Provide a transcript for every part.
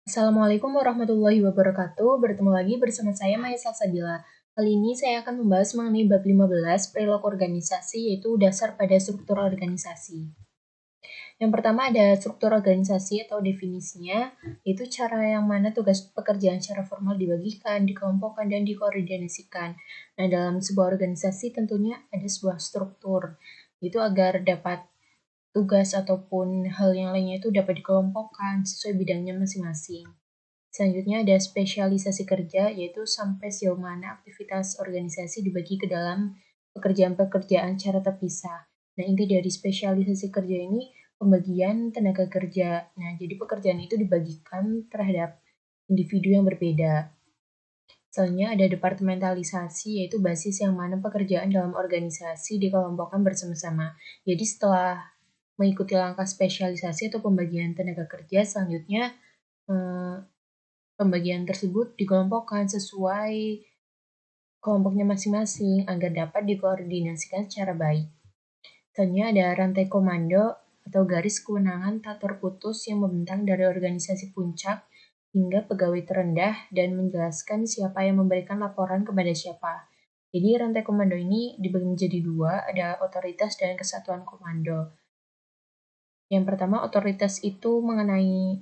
Assalamualaikum warahmatullahi wabarakatuh. Bertemu lagi bersama saya Maya Salsabila. Kali ini saya akan membahas mengenai bab 15 perilaku organisasi, yaitu dasar pada struktur organisasi. Yang pertama ada struktur organisasi atau definisinya, yaitu cara yang mana tugas pekerjaan secara formal dibagikan, dikelompokkan, dan dikoordinasikan. Nah, dalam sebuah organisasi tentunya ada sebuah struktur, itu agar dapat tugas ataupun hal yang lainnya itu dapat dikelompokkan sesuai bidangnya masing-masing. Selanjutnya ada spesialisasi kerja, yaitu sampai sejauh mana aktivitas organisasi dibagi ke dalam pekerjaan-pekerjaan secara terpisah. Nah, inti dari spesialisasi kerja ini pembagian tenaga kerja. Nah, jadi pekerjaan itu dibagikan terhadap individu yang berbeda. Selanjutnya ada departementalisasi, yaitu basis yang mana pekerjaan dalam organisasi dikelompokkan bersama-sama. Jadi setelah mengikuti langkah spesialisasi atau pembagian tenaga kerja, selanjutnya pembagian tersebut dikelompokkan sesuai kelompoknya masing-masing agar dapat dikoordinasikan secara baik. Selanjutnya ada rantai komando atau garis kewenangan tak terputus yang membentang dari organisasi puncak hingga pegawai terendah dan menjelaskan siapa yang memberikan laporan kepada siapa. Jadi rantai komando ini dibagi menjadi dua, ada otoritas dan kesatuan komando. Yang pertama, otoritas itu mengenai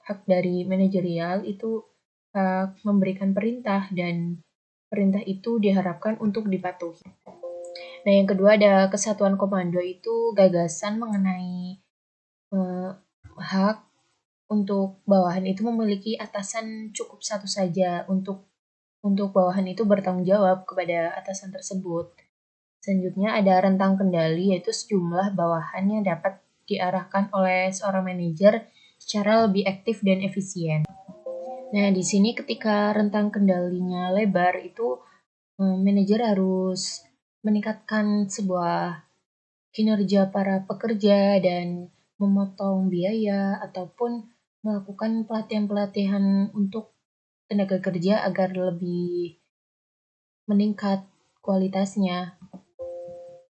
hak dari manajerial, itu hak memberikan perintah dan perintah itu diharapkan untuk dipatuhi. Nah, yang kedua ada kesatuan komando, itu gagasan mengenai hak untuk bawahan itu memiliki atasan cukup satu saja untuk bawahan itu bertanggung jawab kepada atasan tersebut. Selanjutnya ada rentang kendali, yaitu sejumlah bawahan yang dapat diarahkan oleh seorang manajer secara lebih aktif dan efisien. Nah, di sini ketika rentang kendalinya lebar, itu manajer harus meningkatkan sebuah kinerja para pekerja dan memotong biaya ataupun melakukan pelatihan-pelatihan untuk tenaga kerja agar lebih meningkat kualitasnya.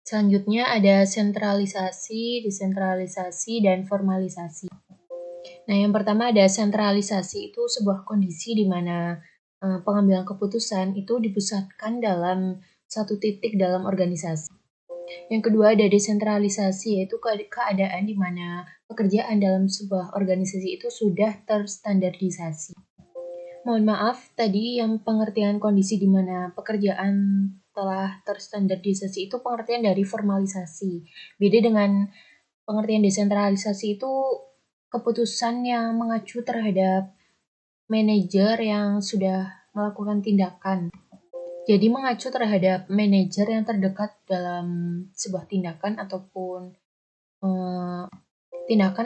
Selanjutnya ada sentralisasi, desentralisasi, dan formalisasi. Nah, yang pertama ada sentralisasi, itu sebuah kondisi di mana pengambilan keputusan itu dipusatkan dalam satu titik dalam organisasi. Yang kedua ada desentralisasi, yaitu keadaan di mana pekerjaan dalam sebuah organisasi itu sudah terstandarisasi. Mohon maaf, tadi yang pengertian kondisi di mana pekerjaan telah terstandarisasi itu pengertian dari formalisasi. Beda dengan pengertian desentralisasi, itu keputusan yang mengacu terhadap manajer yang sudah melakukan tindakan. Jadi mengacu terhadap manajer yang terdekat dalam sebuah tindakan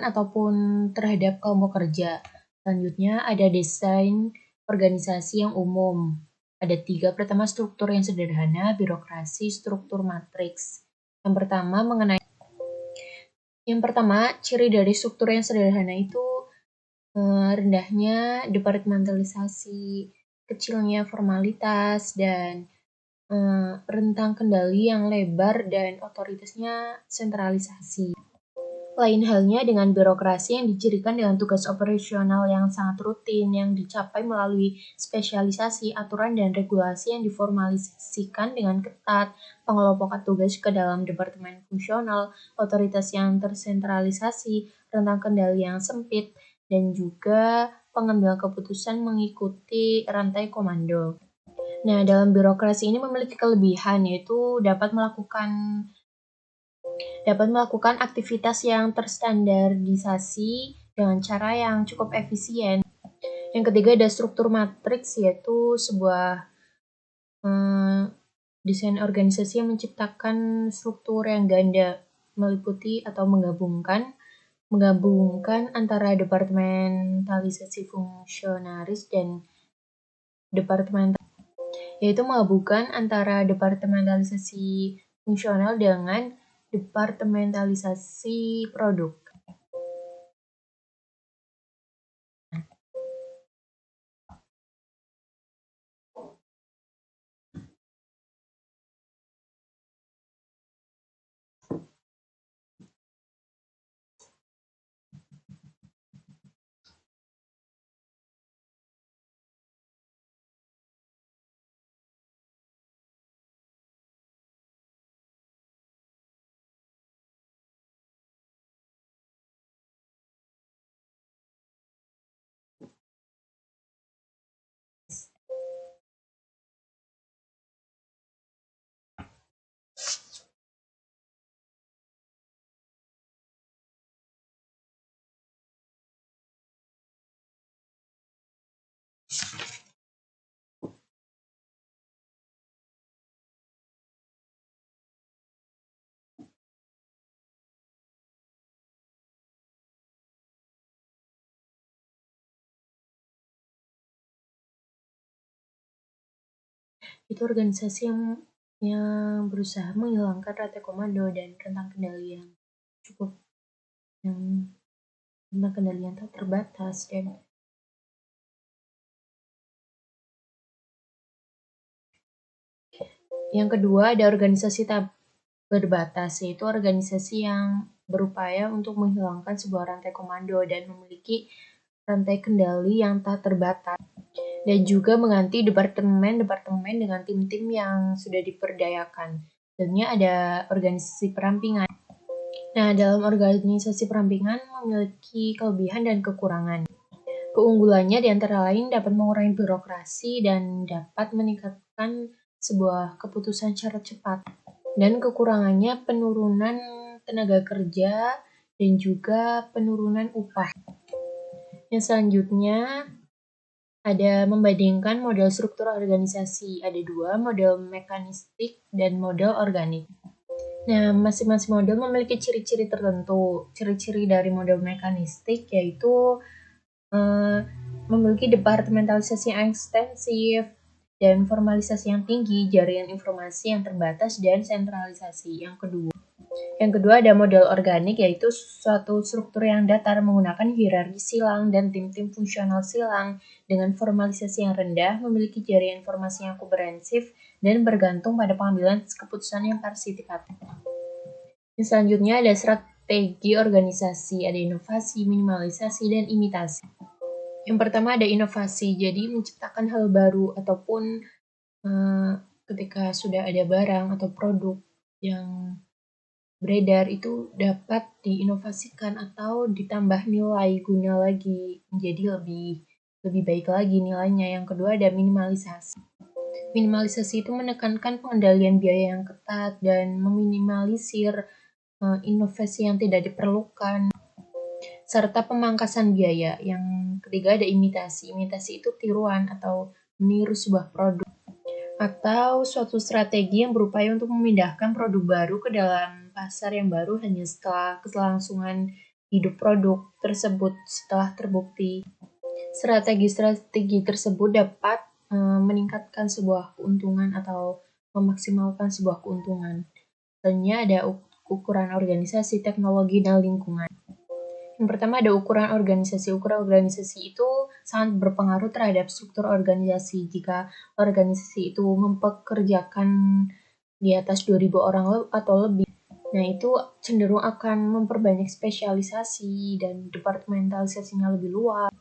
ataupun terhadap kelompok kerja. Selanjutnya ada desain organisasi yang umum. Ada 3. Pertama, struktur yang sederhana, birokrasi, struktur matriks. Yang pertama, ciri dari struktur yang sederhana itu rendahnya departementalisasi, kecilnya formalitas, dan rentang kendali yang lebar, dan otoritasnya sentralisasi. Lain halnya dengan birokrasi yang dicirikan dengan tugas operasional yang sangat rutin yang dicapai melalui spesialisasi, aturan, dan regulasi yang diformalisasikan dengan ketat, pengelompokan tugas ke dalam departemen fungsional, otoritas yang tersentralisasi, rentang kendali yang sempit, dan juga pengambilan keputusan mengikuti rantai komando. Nah, dalam birokrasi ini memiliki kelebihan, yaitu dapat melakukan aktivitas yang terstandarisasi dengan cara yang cukup efisien. Yang ketiga ada struktur matriks, yaitu sebuah desain organisasi yang menciptakan struktur yang ganda, meliputi atau menggabungkan antara departementalisasi fungsionaris dan departementalisasi fungsional dengan departementalisasi produk. Itu organisasi yang berusaha menghilangkan rantai komando dan rentang kendali yang cukup yang rentang kendali yang tak terbatas. Dan yang kedua ada organisasi tak berbatas, yaitu organisasi yang berupaya untuk menghilangkan sebuah rantai komando dan memiliki rantai kendali yang tak terbatas, dan juga mengganti departemen-departemen dengan tim-tim yang sudah diperdayakan. Selanjutnya ada organisasi perampingan. Nah, dalam organisasi perampingan memiliki kelebihan dan kekurangan. Keunggulannya diantara lain dapat mengurangi birokrasi dan dapat meningkatkan sebuah keputusan secara cepat. Dan kekurangannya penurunan tenaga kerja dan juga penurunan upah. Yang selanjutnya ada membandingkan model struktur organisasi. Ada dua, model mekanistik dan model organik. Nah, masing-masing model memiliki ciri-ciri tertentu. Ciri-ciri dari model mekanistik yaitu memiliki departementalisasi yang ekstensif dan formalisasi yang tinggi, jaringan informasi yang terbatas, dan sentralisasi. Yang kedua ada model organik, yaitu suatu struktur yang datar menggunakan hierarki silang dan tim-tim fungsional silang dengan formalisasi yang rendah, memiliki jaringan informasi yang komprehensif, dan bergantung pada pengambilan keputusan yang parsitikatif. Yang selanjutnya ada strategi organisasi, ada inovasi, minimalisasi, dan imitasi. Yang pertama ada inovasi, jadi menciptakan hal baru ataupun ketika sudah ada barang atau produk yang beredar itu dapat diinovasikan atau ditambah nilai guna lagi menjadi lebih baik lagi nilainya. Yang kedua ada minimalisasi. Minimalisasi itu menekankan pengendalian biaya yang ketat dan meminimalisir inovasi yang tidak diperlukan, serta pemangkasan biaya. Yang ketiga ada imitasi. Imitasi itu tiruan atau meniru sebuah produk atau suatu strategi yang berupaya untuk memindahkan produk baru ke dalam pasar yang baru hanya setelah keselangsungan hidup produk tersebut setelah terbukti. Strategi-strategi tersebut dapat meningkatkan sebuah keuntungan atau memaksimalkan sebuah keuntungan. Selanjutnya ada ukuran organisasi, teknologi, dan lingkungan. Yang pertama ada ukuran organisasi. Ukuran organisasi itu sangat berpengaruh terhadap struktur organisasi. Jika organisasi itu mempekerjakan di atas 2.000 orang atau lebih, nah itu cenderung akan memperbanyak spesialisasi dan departementalisasinya lebih luas,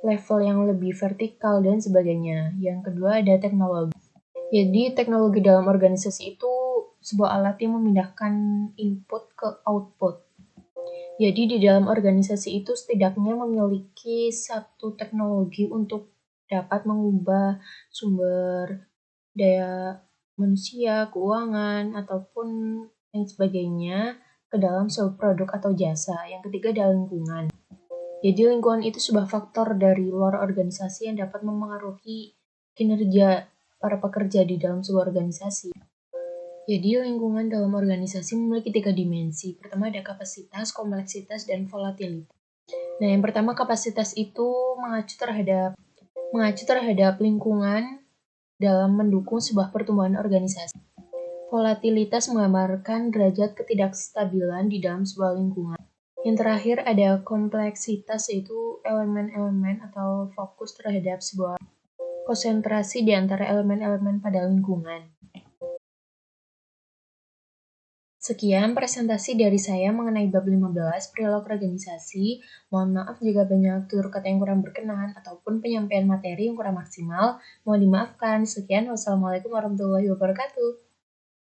level yang lebih vertikal, dan sebagainya. Yang kedua ada teknologi. Jadi teknologi dalam organisasi itu sebuah alat yang memindahkan input ke output. Jadi di dalam organisasi itu setidaknya memiliki satu teknologi untuk dapat mengubah sumber daya manusia, keuangan, ataupun lain sebagainya ke dalam sebuah produk atau jasa. Yang ketiga adalah lingkungan. Jadi lingkungan itu sebuah faktor dari luar organisasi yang dapat memengaruhi kinerja para pekerja di dalam sebuah organisasi. Jadi lingkungan dalam organisasi memiliki 3 dimensi. Pertama ada kapasitas, kompleksitas, dan volatilitas. Nah, yang pertama kapasitas itu mengacu terhadap lingkungan dalam mendukung sebuah pertumbuhan organisasi. Volatilitas menggambarkan derajat ketidakstabilan di dalam sebuah lingkungan. Yang terakhir ada kompleksitas, yaitu elemen-elemen atau fokus terhadap sebuah konsentrasi di antara elemen-elemen pada lingkungan. Sekian presentasi dari saya mengenai bab 15 perilaku organisasi. Mohon maaf jika banyak tutur kata yang kurang berkenan ataupun penyampaian materi yang kurang maksimal. Mohon dimaafkan. Sekian, wassalamualaikum warahmatullahi wabarakatuh.